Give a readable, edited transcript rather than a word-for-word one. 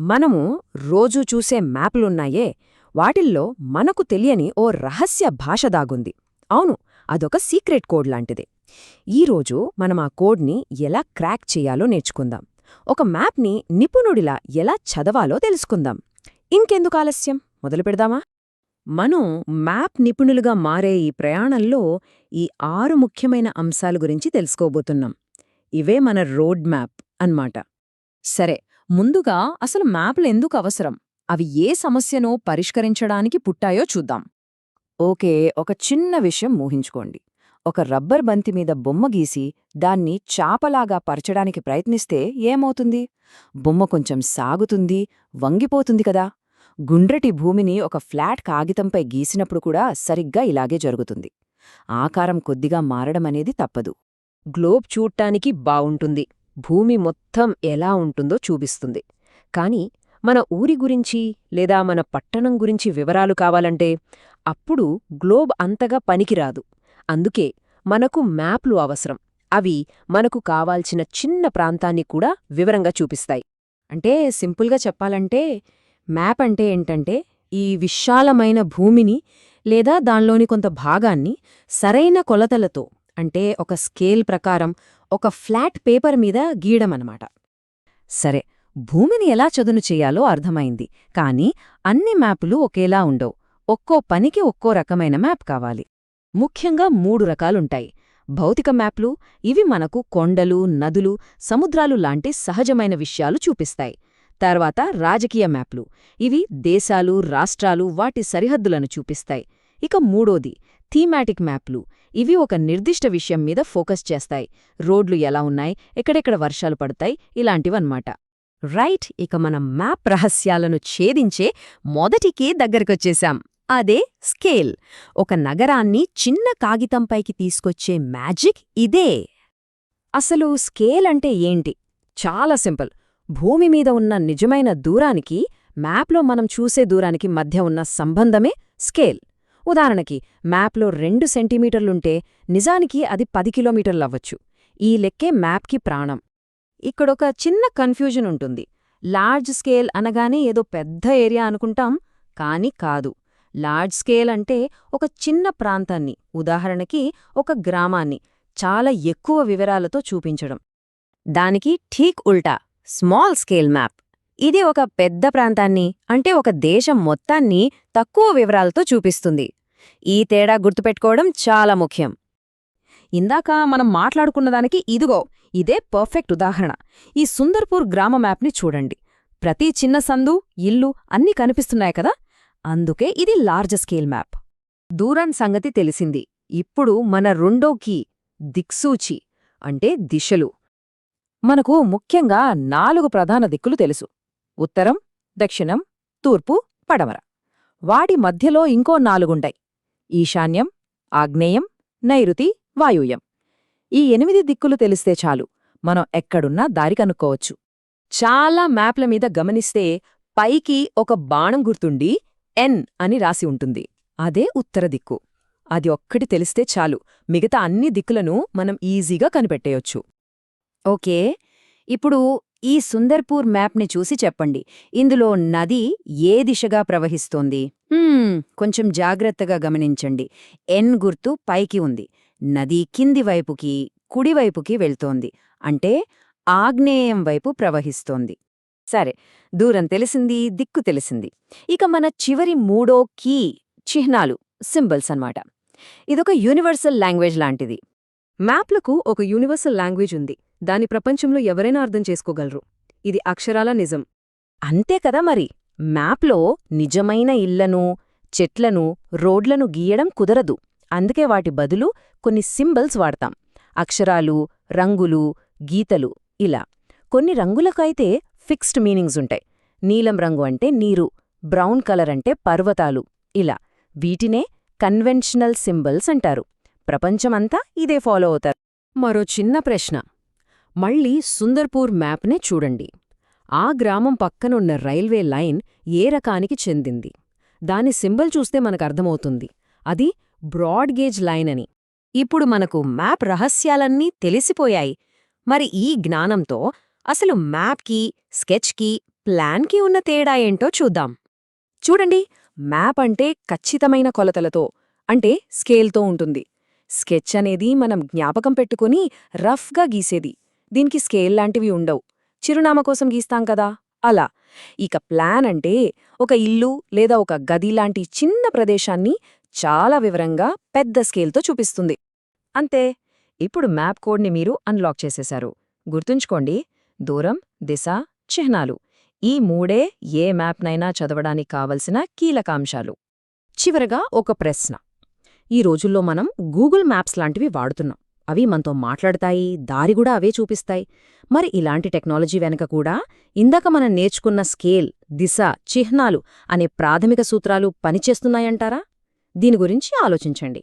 మనము రోజూ చూసే మ్యాప్లున్నాయే వాటిల్లో మనకు తెలియని ఓ రహస్య భాష దాగుంది. అవును, అదొక సీక్రెట్ కోడ్ లాంటిదే. ఈరోజు మనం ఆ కోడ్ని ఎలా క్రాక్ చెయ్యాలో నేర్చుకుందాం. ఒక మ్యాప్ని నిపుణుడిలా ఎలా చదవాలో తెలుసుకుందాం. ఇంకెందుకు ఆలస్యం, మొదలు పెడదామా? మనం మ్యాప్ నిపుణులుగా మారే ఈ ప్రయాణంలో ఈ 6 ముఖ్యమైన అంశాల గురించి తెలుసుకోబోతున్నాం. ఇవే మన రోడ్ మ్యాప్ అన్నమాట. సరే, ముందుగా అసలు మ్యాప్లు ఎందుకు అవసరం, అవి ఏ సమస్యనో పరిష్కరించడానికి పుట్టాయో చూద్దాం. ఓకే, ఒక చిన్న విషయం ఊహించుకోండి. ఒక రబ్బర్ బంతి మీద బొమ్మ గీసి దాన్ని చాపలాగా పరచడానికి ప్రయత్నిస్తే ఏమవుతుంది? బొమ్మ కొంచెం సాగుతుంది, వంగిపోతుంది కదా. గుండ్రటి భూమిని ఒక ఫ్లాట్ కాగితంపై గీసినప్పుడు కూడా సరిగ్గా ఇలాగే జరుగుతుంది. ఆకారం కొద్దిగా మారడమనేది తప్పదు. గ్లోబ్ చూడ్డానికి బావుంటుంది, భూమి మొత్తం ఎలా ఉంటుందో చూపిస్తుంది. కాని మన ఊరి గురించి లేదా మన పట్టణం గురించి వివరాలు కావాలంటే అప్పుడు గ్లోబ్ అంతగా పనికిరాదు. అందుకే మనకు మ్యాప్లు అవసరం. అవి మనకు కావాల్సిన చిన్న ప్రాంతాన్ని కూడా వివరంగా చూపిస్తాయి. అంటే సింపుల్గా చెప్పాలంటే మ్యాప్ అంటే ఏంటంటే ఈ విశాలమైన భూమిని లేదా దానిలోని కొంత భాగాన్ని సరైన కొలతలతో, అంటే ఒక స్కేల్ ప్రకారం ఒక ఫ్లాట్ పేపర్ మీద గీయడమన్నమాట. సరే, భూమిని ఎలా చదును చెయ్యాలో అర్థమైంది. కానీ అన్ని మ్యాపులు ఒకేలా ఉండవు. ఒక్కో పనికి ఒక్కో రకమైన మ్యాప్ కావాలి. ముఖ్యంగా 3 రకాలుంటాయి. భౌతిక మ్యాప్లు, ఇవి మనకు కొండలు, నదులు, సముద్రాలు లాంటి సహజమైన విషయాలు చూపిస్తాయి. తర్వాత రాజకీయ మ్యాప్లు, ఇవి దేశాలు, రాష్ట్రాలు, వాటి సరిహద్దులను చూపిస్తాయి. ఇక మూడోది థీమాటిక్ మ్యాప్లు, ఇవి ఒక నిర్దిష్ట విషయం మీద ఫోకస్ చేస్తాయి. రోడ్లు ఎలా ఉన్నాయి, ఎక్కడెక్కడ వర్షాలు పడతాయి, ఇలాంటివన్నమాట. రైట్, ఇక మనం మ్యాప్ రహస్యాలను ఛేదించే మొదటికే దగ్గరకొచ్చేశాం. అదే స్కేల్. ఒక నగరాన్ని చిన్న కాగితంపైకి తీసుకొచ్చే మ్యాజిక్ ఇదే. అసలు స్కేల్ అంటే ఏంటి? చాలా సింపుల్. భూమి మీద ఉన్న నిజమైన దూరానికి, మ్యాప్లో మనం చూసే దూరానికి మధ్య ఉన్న సంబంధమే స్కేల్. ఉదాహరణకి మ్యాప్లో 2 సెంటీమీటర్లుంటే నిజానికి అది 10 కిలోమీటర్లవ్వచ్చు. ఈ లెక్కే మ్యాప్కి ప్రాణం. ఇక్కడొక చిన్న కన్ఫ్యూజన్ ఉంటుంది. లార్జ్ స్కేల్ అనగానే ఏదో పెద్ద ఏరియా అనుకుంటాం, కానీ కాదు. లార్జ్ స్కేల్ అంటే ఒక చిన్న ప్రాంతాన్ని, ఉదాహరణకి ఒక గ్రామాన్ని, చాలా ఎక్కువ వివరాలతో చూపించడం. దానికి ఠీక్ ఉల్టా స్మాల్ స్కేల్ మ్యాప్. ఇది ఒక పెద్ద ప్రాంతాన్ని, అంటే ఒక దేశం మొత్తాన్ని తక్కువ వివరాలతో చూపిస్తుంది. ఈ తేడా గుర్తుపెట్టుకోవడం చాలా ముఖ్యం. ఇందాక మనం మాట్లాడుకున్నదానికి ఇదే పర్ఫెక్ట్ ఉదాహరణ. ఈ సుందర్పూర్ గ్రామ మ్యాప్ని చూడండి. ప్రతి చిన్న సందు, ఇల్లు అన్నీ కనిపిస్తున్నాయి కదా. అందుకే ఇది లార్జ్ స్కేల్ మ్యాప్. దూరం సంగతి తెలిసింది. ఇప్పుడు మన రెండో కీ, దిక్సూచి, అంటే దిశలు. మనకు ముఖ్యంగా 4 ప్రధాన దిక్కులు తెలుసు: ఉత్తరం, దక్షిణం, తూర్పు, పడమర. వాటి మధ్యలో ఇంకో 4 ఉంటాయి: ఈశాన్యం, ఆగ్నేయం, నైరుతి, వాయువ్యం. ఈ 8 దిక్కులు తెలిస్తే చాలు, మనం ఎక్కడున్నా దారి కనుక్కోవచ్చు. చాలా మ్యాప్ల మీద గమనిస్తే పైకి ఒక బాణం గుర్తుండి ఎన్ అని రాసి ఉంటుంది. అదే ఉత్తర దిక్కు. అది ఒక్కటి తెలిస్తే చాలు, మిగతా అన్ని దిక్కులను మనం ఈజీగా కనిపెట్టేయొచ్చు. ఓకే, ఇప్పుడు ఈ సుందర్పూర్ మ్యాప్ని చూసి చెప్పండి, ఇందులో నది ఏ దిశగా ప్రవహిస్తోంది? కొంచెం జాగ్రత్తగా గమనించండి. ఎన్ గుర్తు పైకి ఉంది. నది కింది వైపుకి, కుడివైపుకి వెళ్తోంది, అంటే ఆగ్నేయం వైపు ప్రవహిస్తోంది. సరే, దూరం తెలిసింది, దిక్కు తెలిసింది. ఇక మన చివరి మూడో కీ, చిహ్నాలు, సింబల్స్ అన్నమాట. ఇదొక యూనివర్సల్ లాంగ్వేజ్ లాంటిది. మ్యాప్లకు ఒక యూనివర్సల్ లాంగ్వేజ్ ఉంది. దాని ప్రపంచంలో ఎవరైనా అర్థం చేసుకోగలరు. ఇది అక్షరాల నిజం. అంతే కదా మరి. మ్యాప్లో నిజమైన ఇళ్లను, చెట్లను, రోడ్లను గీయడం కుదరదు. అందుకే వాటి బదులు కొన్ని సింబల్స్ వాడతాం. అక్షరాలు, రంగులు, గీతలు, ఇలా. కొన్ని రంగులకైతే ఫిక్స్డ్ మీనింగ్స్ ఉంటాయి. నీలం రంగు అంటే నీరు, బ్రౌన్ కలర్ అంటే పర్వతాలు, ఇలా. వీటినే కన్వెన్షనల్ సింబల్స్ అంటారు. ప్రపంచమంతా ఇదే ఫాలో అవుతారు. మరో చిన్న ప్రశ్న. మళ్ళీ సుందర్పూర్ మ్యాప్నే చూడండి. ఆ గ్రామం పక్కనున్న రైల్వే లైన్ ఏ రకానికి చెందింది? దాని సింబల్ చూస్తే మనకర్థమవుతుంది. అది బ్రాడ్ గేజ్ లైన్ అని. ఇప్పుడు మనకు మ్యాప్ రహస్యాలన్నీ తెలిసిపోయాయి. మరి ఈ జ్ఞానంతో అసలు మ్యాప్కి, స్కెచ్కి, ప్లాన్కి ఉన్న తేడా ఏంటో చూద్దాం. చూడండి, మ్యాప్ అంటే ఖచ్చితమైన కొలతలతో, అంటే స్కేల్తో ఉంటుంది. స్కెచ్ అనేది మనం జ్ఞాపకం పెట్టుకుని రఫ్గా గీసేది. దీనికి స్కేల్ లాంటివి ఉండవు. చిరునామా కోసం గీస్తాం కదా, అలా. ఇక ప్లాన్ అంటే ఒక ఇల్లు లేదా ఒక గది లాంటి చిన్న ప్రదేశాన్ని చాలా వివరంగా పెద్ద స్కేల్తో చూపిస్తుంది. అంతే. ఇప్పుడు మ్యాప్ కోడ్ని మీరు అన్లాక్ చేసేశారు. గుర్తుంచుకోండి, దూరం, దిశ, చిహ్నాలు ఈ మూడే ఏ మ్యాప్నైనా చదవడానికి కావలసిన కీలకాంశాలు. చివరగా ఒక ప్రశ్న. ఈ రోజుల్లో మనం గూగుల్ మ్యాప్స్ లాంటివి వాడుతున్నాం. అవి మనతో మాట్లాడతాయి, దారి కూడా అవే చూపిస్తాయి. మరి ఇలాంటి టెక్నాలజీ వెనక కూడా ఇందాక మనం నేర్చుకున్న స్కేల్, దిశ, చిహ్నాలు అనే ప్రాథమిక సూత్రాలు పనిచేస్తున్నాయంటారా? దీని గురించి ఆలోచించండి.